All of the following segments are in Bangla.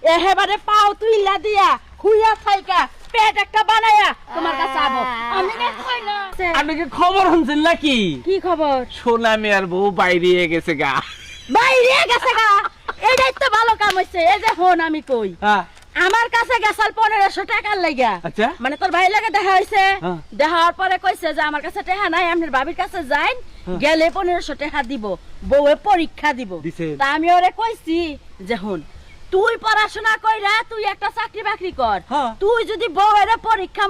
এহেবারে পাও তুইলা দিয়া হুইয়া থাইকা পেট একটা বানায়া তোমার কাছে আবো আমি না কইনা আপনি কি খবর শুনছেন নাকি? কি খবর? সোনা মেয়ার বউ বাইরে গেছে গা। বাইরে গেছে গা? এটাই তো ভালো কাম হইছে। এই যে হন আমি কই আমার কাছে গেছাল 1500 টাকার লাগা। আচ্ছা মানে তোর ভাই লাগে দেখা হইছে। হ্যাঁ। দেখার পরে কইছে যে আমার কাছে টাকা নাই, আপনার ভাবির কাছে যাইন, গেলে 1500 টাকা দিব, বউয়ে পরীক্ষা দিব। দিছে। তা আমি ওরে কইছি যে হন তুই পড়াশোনা কইরা তুই একটা চাকরি বাকরি কর। হ্যাঁ। তুই যদি বউয়ের পরীক্ষা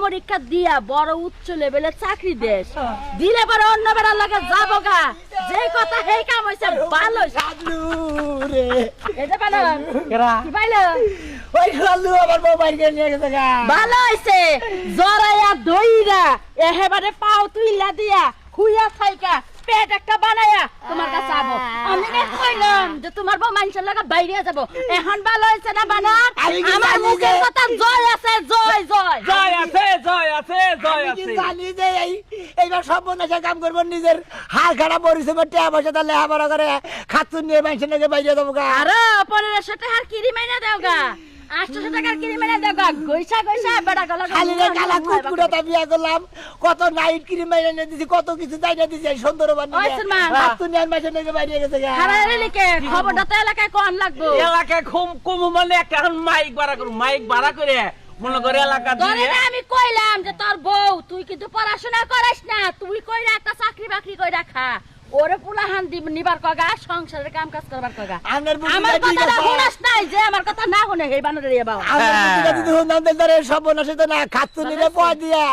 দিয়া বড় উচ্চ লেভেলের চাকরি দেস, দিলে পরে অন্য বেড়ার লাগে যাবো গা। যে কথা হেই কাম হইছে ভালো সাদলু রে এটা ভালো কেরা কি পাইলো ওই সাদলু আমার মোবাইল কে নিয়ে গেছে গা। ভালো হইছে জরাইয়া দইরা এহেবারে পাও তুইলা দিয়া হুইয়া থাইকা পেট একটা বানায়া তোমার কাছে আবো আমি না কইলাম যে তোমার বউ মানুষের লাগা বাইরে যাব। এখন ভালো হইছে না বানার? আমি কি আমার জানি মুখের যে- কথা জয় আছে, জয় জয় জয় আছে জয় আছে জয় আমি কি আছে। জানি যে এইবার সর্বনাশা কাম করবো, নিজের হাল খারাপ পরিশ্রমে টাকা পয়সা তাহলে লেখাপড়া করে খাতুন নিয়ে মানুষের নাকি বাইরে যাবো গা। আরে 1500 টাকার কিরি মাইনা দেও গা, 800 টাকার কিরি মাইনা দেও গা, গইসা গইসা বেড়া গলা খালি রে গালা কুটকুটাটা বিয়া করলাম, কত নাইট ক্রিম মাইনে এনে দিছি, কত কিছু চাইনা দিছি এই সুন্দরবন ওই সুরমান। খাতুন নিয়ে মানুষের নাকি বাইরে গেছে গা। হারারে লিখে খবরটা তো এলাকায় কোন লাগবো। এলাকায় কমু মানে একটা এখন মাইক ভাড়া করু, মাইক ভাড়া করে মনে করে এলাকা তোরে দিয়ে না আমি কইলাম যে তোর বউ তুই কিন্তু পড়াশোনা করিস না, তুই কইরা একটা চাকরি বাকরি কইরা খা, ওরে পুলাহান দিব নিবার কগা, সংসারের কাম কাজ করবার কগা। আমার আমার বুদ্ধিটা ঠিক কথাটা আছে। শুনাস নাই যে আমার কথা না শুনে হেই বানরে রে বাবা। আমার বুদ্ধিটা যদি শুনতাম তাহলে সর্বনাশ হইতো না। খাতুন নিলে পয় দিয়া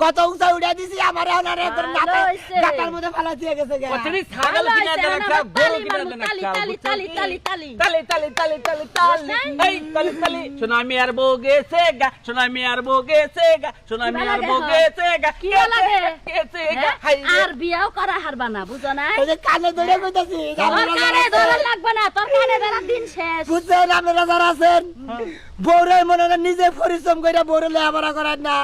কত উঁচা উড়া দিছি, আমার ওনারে ভালো হইছে। গাটার মধ্যে ফালা দিয়ে গেছে গা। ওখানে ছাগল ভালো কিনা হইছে, দেন এখন একটা, আমার গরু তালি কিনা মারবো, দেন তালি, একটা, তালি, বুঝছেন তালি, কি? তালি, তালি। তালি তালি তালি তালি তালি এই তালি তালি সোনা মিয়ার বউ গেছে গা, সোনা মিয়ার বউ গেছে গা, সোনা মিয়ার বউ গেছে গা, কি লাগে? গেছে গা, হ্যাঁ? হাই রে। আর বিয়াও করা হারবা না, বুঝো না? ওই যে কানে ধরে কইতাছি, তোর কানে ধরা লাগবে না, তোর কানে ধরা দিন শেষ। বুঝছেন আপনারা যারা আছেন, বউরে মনে করেন নিজে পরিশ্রম করে বউরে লেখাপড়া করেন না,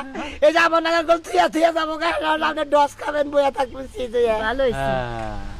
এই যে আমার নাগাল থুয়া থুয়া যাবো গা, আপনার ডস খাবেন বইয়া থাকবেন ভালো হইছে। হ্যাঁ।